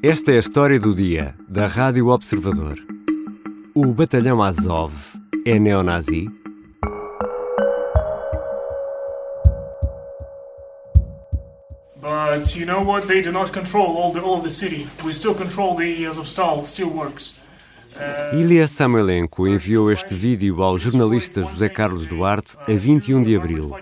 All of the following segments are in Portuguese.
Esta é a história do dia, da Rádio Observador. O Batalhão Azov é neonazi? But you know what? They do not control all of the city. We still control the Azovstal Steelworks. Ilya Samoilenko enviou este vídeo ao jornalista José Carlos Duarte a 21 de abril.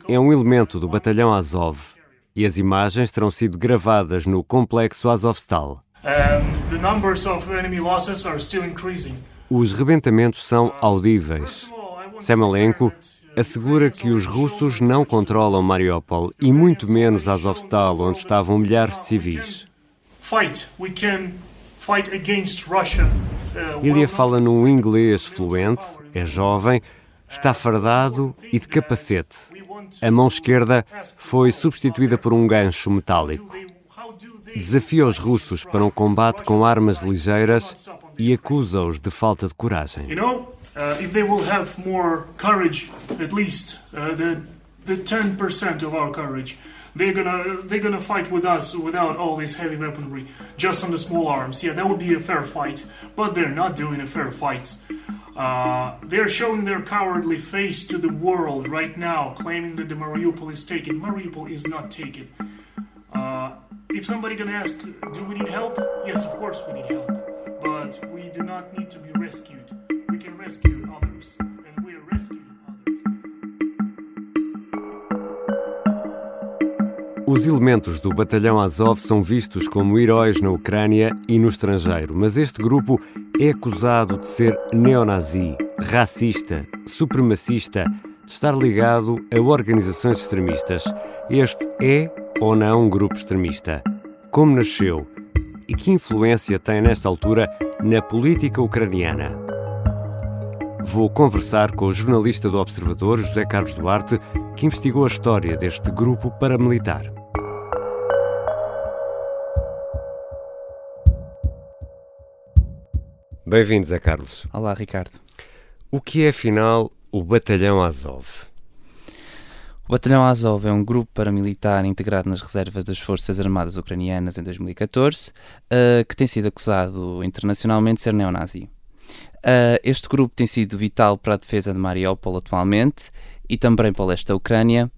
É um elemento do Batalhão Azov e as imagens terão sido gravadas no complexo Azovstal. The numbers of enemy losses are still increasing. Os rebentamentos são audíveis. Samoilenko assegura que os russos não controlam Mariupol e muito menos Azovstal, onde estavam milhares de civis. Ilya fala num inglês fluente, é jovem, está fardado e de capacete. A mão esquerda foi substituída por um gancho metálico. Desafia os russos para um combate com armas ligeiras e acusa-os de falta de coragem. If they will have more courage, at least the 10% of our courage, they're gonna fight with us without all this heavy weaponry, just on the small arms. Yeah, that would be a fair fight, but they're not doing a fair fight. They're showing their cowardly face to the world right now, claiming that the Mariupol is taken. Mariupol is not taken. If somebody gonna ask, do we need help? Yes, of course we need help, but we do not need to be rescued. We can rescue others, and we are rescuing others. Os elementos do Batalhão Azov são vistos como heróis na Ucrânia e no estrangeiro, mas este grupo é acusado de ser neonazi, racista, supremacista, de estar ligado a organizações extremistas. Este é ou não um grupo extremista? Como nasceu? E que influência tem nesta altura na política ucraniana? Vou conversar com o jornalista do Observador, José Carlos Duarte, que investigou a história deste grupo paramilitar. Bem-vindo, Zé Carlos. Olá, Ricardo. O que é, afinal, o Batalhão Azov? O Batalhão Azov é um grupo paramilitar integrado nas reservas das Forças Armadas Ucranianas em 2014, que tem sido acusado internacionalmente de ser neonazi. Este grupo tem sido vital para a defesa de Mariupol atualmente e também para o leste da Ucrânia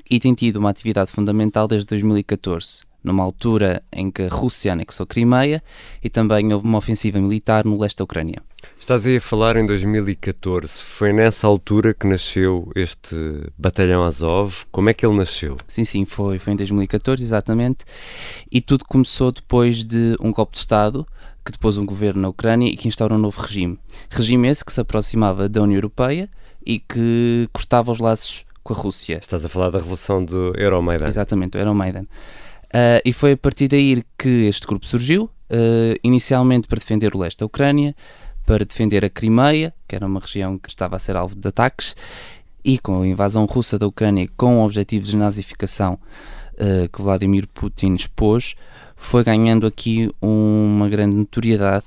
e tem tido uma atividade fundamental desde 2014, numa altura em que a Rússia anexou Crimeia e também houve uma ofensiva militar no leste da Ucrânia. Estás aí a falar em 2014, foi nessa altura que nasceu este Batalhão Azov. Como é que ele nasceu? Sim, foi em 2014, exatamente, e tudo começou depois de um golpe de Estado que depôs um governo na Ucrânia e que instaurou um novo regime. Regime esse que se aproximava da União Europeia e que cortava os laços com a Rússia. Estás a falar da revolução do Euromaidan. Exatamente, o Euromaidan. E foi a partir daí que este grupo surgiu, inicialmente para defender o leste da Ucrânia, para defender a Crimeia, que era uma região que estava a ser alvo de ataques, e com a invasão russa da Ucrânia, com o objetivo de nazificação que Vladimir Putin expôs, foi ganhando aqui uma grande notoriedade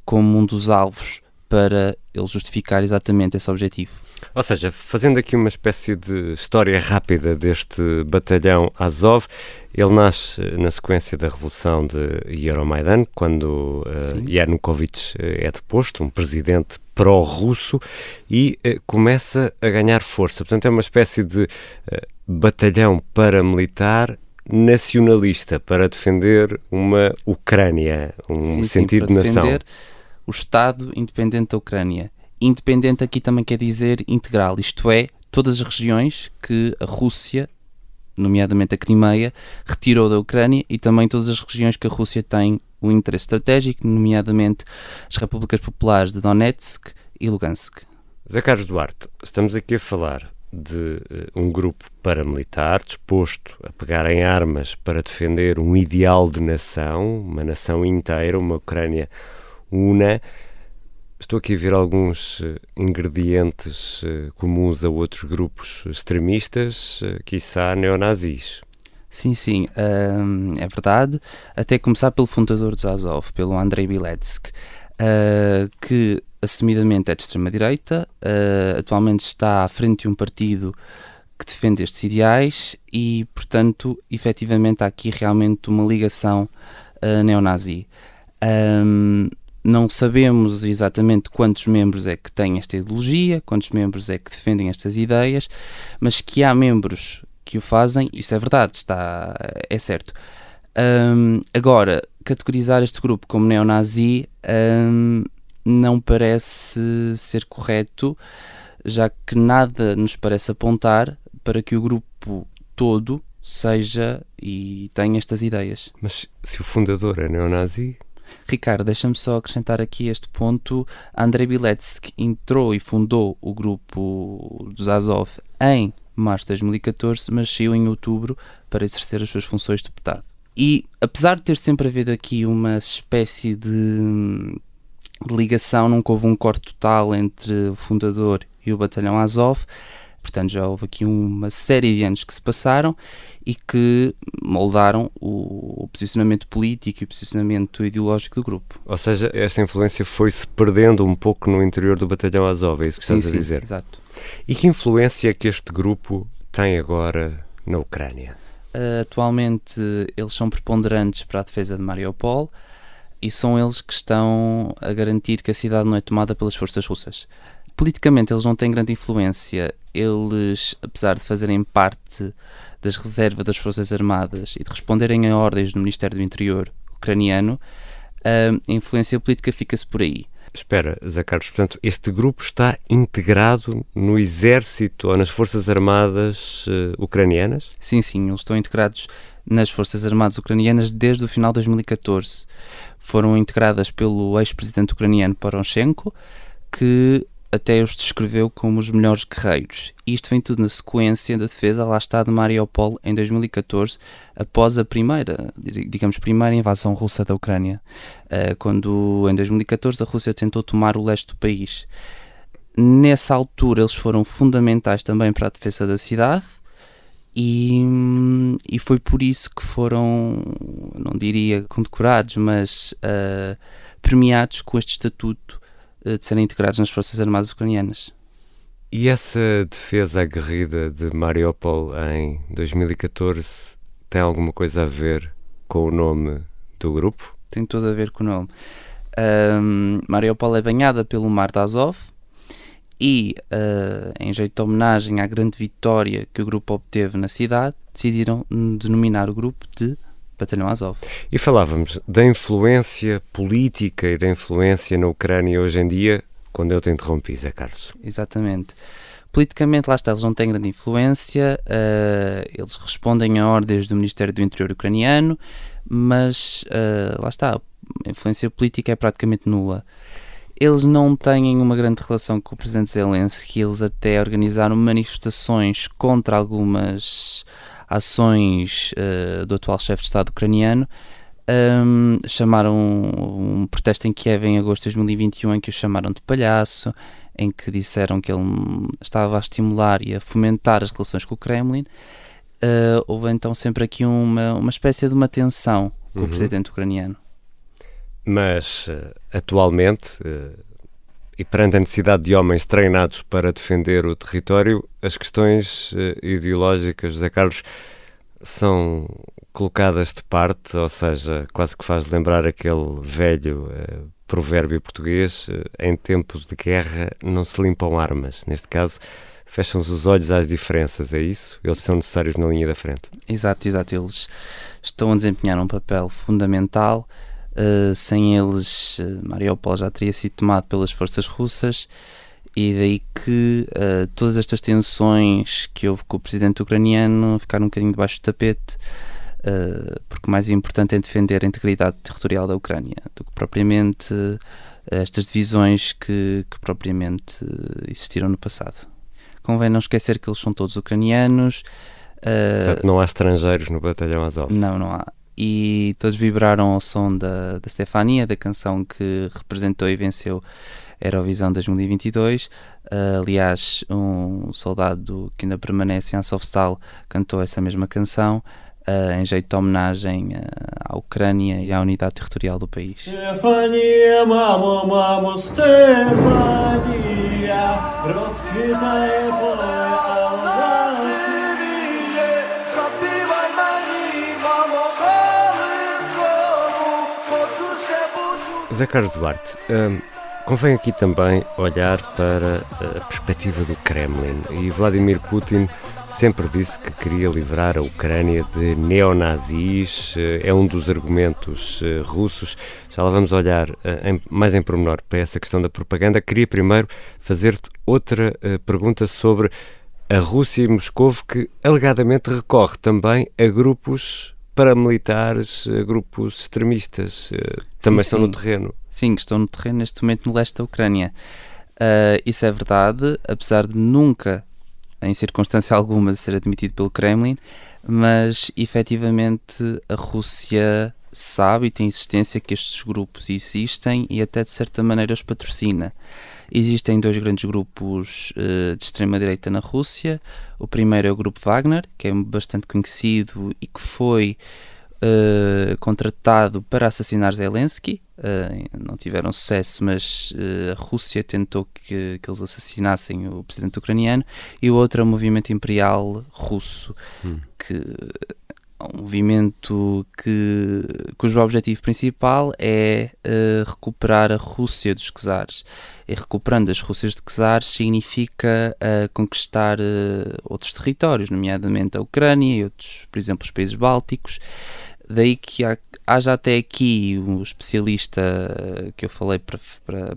como um dos alvos para ele justificar exatamente esse objetivo. Ou seja, fazendo aqui uma espécie de história rápida deste Batalhão Azov, ele nasce na sequência da Revolução de Euromaidan, quando Yanukovych é deposto, um presidente pró-russo, e começa a ganhar força. Portanto, é uma espécie de batalhão paramilitar nacionalista para defender uma Ucrânia, sentido de nação. Defender o Estado independente da Ucrânia. Independente aqui também quer dizer integral, isto é, todas as regiões que a Rússia, nomeadamente a Crimeia, retirou da Ucrânia e também todas as regiões que a Rússia tem um interesse estratégico, nomeadamente as repúblicas populares de Donetsk e Lugansk. Zé Carlos Duarte, estamos aqui a falar de um grupo paramilitar disposto a pegar em armas para defender um ideal de nação, uma nação inteira, uma Ucrânia una. Estou aqui a ver alguns ingredientes comuns a outros grupos extremistas, quiçá neonazis. Sim, é verdade. Até começar pelo fundador dos Azov, pelo Andrei Biletsky, que assumidamente é de extrema-direita, atualmente está à frente de um partido que defende estes ideais e, portanto, efetivamente há aqui realmente uma ligação neonazi. Não sabemos exatamente quantos membros é que têm esta ideologia, quantos membros é que defendem estas ideias, mas que há membros que o fazem, isso é verdade, é certo. Agora, categorizar este grupo como neonazi não parece ser correto, já que nada nos parece apontar para que o grupo todo seja e tenha estas ideias. Mas se o fundador é neonazi... Ricardo, deixa-me só acrescentar aqui este ponto. Andrei Biletsky entrou e fundou o grupo dos Azov em março de 2014, mas saiu em outubro para exercer as suas funções de deputado. E apesar de ter sempre havido aqui uma espécie de ligação, nunca houve um corte total entre o fundador e o batalhão Azov. Portanto, já houve aqui uma série de anos que se passaram e que moldaram o posicionamento político e o posicionamento ideológico do grupo. Ou seja, esta influência foi-se perdendo um pouco no interior do batalhão Azov, é isso que estás a dizer? Exato. E que influência é que este grupo tem agora na Ucrânia? Atualmente eles são preponderantes para a defesa de Mariupol e são eles que estão a garantir que a cidade não é tomada pelas forças russas. Politicamente eles não têm grande influência. Eles, apesar de fazerem parte das reservas das Forças Armadas e de responderem a ordens do Ministério do Interior ucraniano, a influência política fica-se por aí. Espera, Zé Carlos, portanto, este grupo está integrado no exército ou nas Forças Armadas ucranianas? Sim, eles estão integrados nas Forças Armadas ucranianas desde o final de 2014. Foram integradas pelo ex-presidente ucraniano Poroshenko, que até os descreveu como os melhores guerreiros. Isto vem tudo na sequência da defesa, lá está, de Mariupol em 2014, após a primeira invasão russa da Ucrânia, quando em 2014 a Rússia tentou tomar o leste do país. Nessa altura eles foram fundamentais também para a defesa da cidade e foi por isso que foram, não diria condecorados, mas premiados com este estatuto de serem integrados nas Forças Armadas ucranianas. E essa defesa aguerrida de Mariupol em 2014 tem alguma coisa a ver com o nome do grupo? Tem tudo a ver com o nome. Mariupol é banhada pelo Mar de Azov e, em jeito de homenagem à grande vitória que o grupo obteve na cidade, decidiram denominar o grupo de Batalhão Azov. E falávamos da influência política e da influência na Ucrânia hoje em dia, quando eu te interrompi, Zé Carlos. Exatamente. Politicamente, lá está, eles não têm grande influência, eles respondem a ordens do Ministério do Interior ucraniano, mas lá está, a influência política é praticamente nula. Eles não têm uma grande relação com o presidente Zelensky, eles até organizaram manifestações contra algumas ações do atual chefe de Estado ucraniano. Chamaram um protesto em Kiev em agosto de 2021 em que o chamaram de palhaço, em que disseram que ele estava a estimular e a fomentar as relações com o Kremlin. Houve então sempre aqui uma espécie de uma tensão com o presidente ucraniano. Mas atualmente, e perante a necessidade de homens treinados para defender o território, as questões ideológicas, José Carlos, são colocadas de parte, ou seja, quase que faz lembrar aquele velho provérbio português: em tempos de guerra não se limpam armas. Neste caso, fecham-se os olhos às diferenças, é isso? Eles são necessários na linha da frente. Exato, eles estão a desempenhar um papel fundamental. Sem eles, Mariupol já teria sido tomado pelas forças russas, e daí que todas estas tensões que houve com o presidente ucraniano ficaram um bocadinho debaixo do tapete, porque o mais importante é defender a integridade territorial da Ucrânia do que propriamente estas divisões que propriamente existiram no passado. Convém não esquecer que eles são todos ucranianos. Portanto, não há estrangeiros no Batalhão Azov. Não há. E todos vibraram ao som da Stefania, da canção que representou e venceu a Eurovisão 2022. Aliás, um soldado que ainda permanece em Azovstal cantou essa mesma canção em jeito de homenagem à Ucrânia e à unidade territorial do país. Stefania, mamo, Stefania, rozkwitaje pole Albansy. José Carlos Duarte, convém aqui também olhar para a perspectiva do Kremlin. E Vladimir Putin sempre disse que queria livrar a Ucrânia de neonazis, é um dos argumentos russos. Já lá vamos olhar mais em pormenor para essa questão da propaganda. Queria primeiro fazer-te outra pergunta sobre a Rússia e Moscou, que alegadamente recorre também a grupos paramilitares, a grupos extremistas, também estão no terreno. Sim, estão no terreno neste momento no leste da Ucrânia. Isso é verdade, apesar de nunca, em circunstância alguma, ser admitido pelo Kremlin, mas efetivamente a Rússia sabe e tem existência que estes grupos existem e até de certa maneira os patrocina. Existem 2 grandes grupos de extrema-direita na Rússia. O primeiro é o grupo Wagner, que é bastante conhecido e que foi contratado para assassinar Zelensky. Não tiveram sucesso, mas a Rússia tentou que eles assassinassem o presidente ucraniano. E o outro é o movimento imperial russo, que é um movimento cujo objetivo principal é recuperar a Rússia dos czares. E recuperando as Rússias de czares significa conquistar outros territórios, nomeadamente a Ucrânia e outros, por exemplo, os países bálticos. Daí que haja até aqui um especialista que eu falei para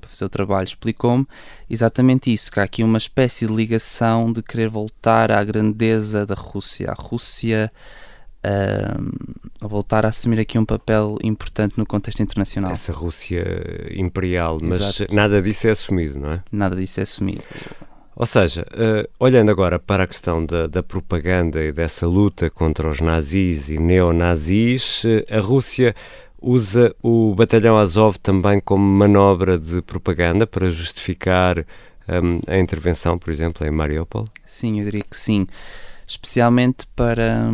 fazer o trabalho explicou-me exatamente isso, que há aqui uma espécie de ligação de querer voltar à grandeza da Rússia, a Rússia a voltar a assumir aqui um papel importante no contexto internacional. Essa Rússia imperial, mas Exato. Nada disso é assumido, não é? Nada disso é assumido. Ou seja, olhando agora para a questão da propaganda e dessa luta contra os nazis e neonazis, a Rússia usa o batalhão Azov também como manobra de propaganda para justificar a intervenção, por exemplo, em Mariupol? Sim, eu diria que sim. Especialmente para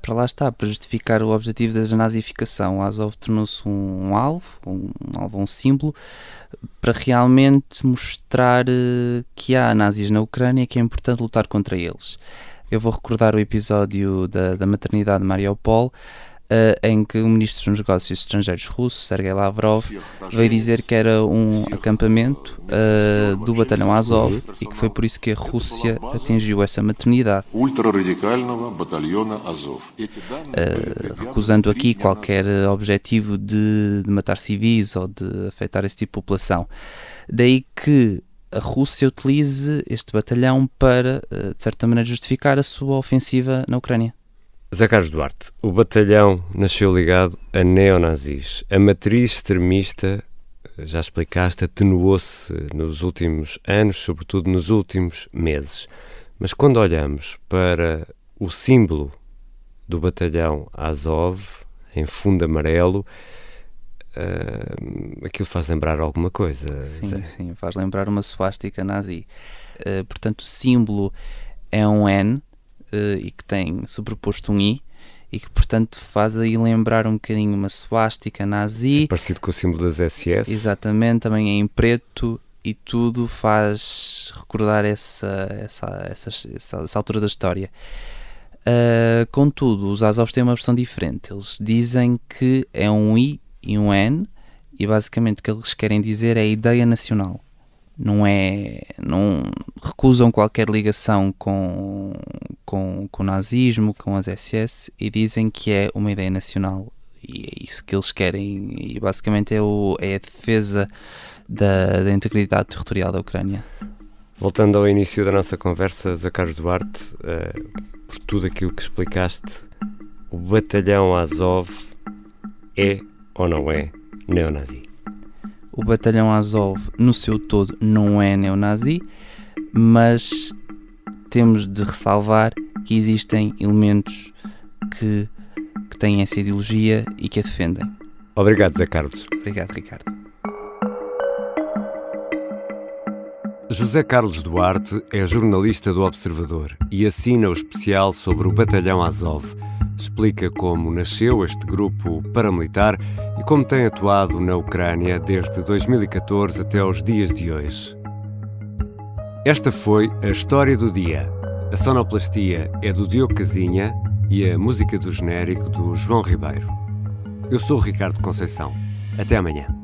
lá está, para justificar o objetivo da nazificação. O Azov tornou-se um alvo, um símbolo, para realmente mostrar que há nazis na Ucrânia e que é importante lutar contra eles. Eu vou recordar o episódio da maternidade de Mariupol, em que o ministro dos Negócios Estrangeiros russo, Sergei Lavrov, veio dizer que era um acampamento do batalhão Azov e que foi por isso que a Rússia atingiu essa maternidade. Recusando aqui qualquer objetivo de matar civis ou de afetar esse tipo de população. Daí que a Rússia utilize este batalhão para, de certa maneira, justificar a sua ofensiva na Ucrânia. José Carlos Duarte, o batalhão nasceu ligado a neonazis. A matriz extremista, já explicaste, atenuou-se nos últimos anos, sobretudo nos últimos meses. Mas quando olhamos para o símbolo do batalhão Azov, em fundo amarelo, aquilo faz lembrar alguma coisa. Sim, faz lembrar uma suástica nazi. Portanto, o símbolo é um N, e que tem sobreposto um I e que portanto faz aí lembrar um bocadinho uma suástica nazi. É parecido com o símbolo das SS. Exatamente, também é em preto e tudo faz recordar essa altura da história. Contudo, os Azovs têm uma versão diferente. Eles dizem que é um I e um N e basicamente o que eles querem dizer é a ideia nacional. Não recusam qualquer ligação com o nazismo, com as SS e dizem que é uma ideia nacional e é isso que eles querem e basicamente é a defesa da integridade territorial da Ucrânia. Voltando ao início da nossa conversa, José Carlos Duarte, por tudo aquilo que explicaste, o batalhão Azov é ou não é neonazi? O batalhão Azov, no seu todo, não é neonazi, mas temos de ressalvar que existem elementos que têm essa ideologia e que a defendem. Obrigado, José Carlos. Obrigado, Ricardo. José Carlos Duarte é jornalista do Observador e assina o especial sobre o batalhão Azov. Explica como nasceu este grupo paramilitar e como tem atuado na Ucrânia desde 2014 até aos dias de hoje. Esta foi a história do dia. A sonoplastia é do Diogo Casinha e a música do genérico do João Ribeiro. Eu sou o Ricardo Conceição. Até amanhã.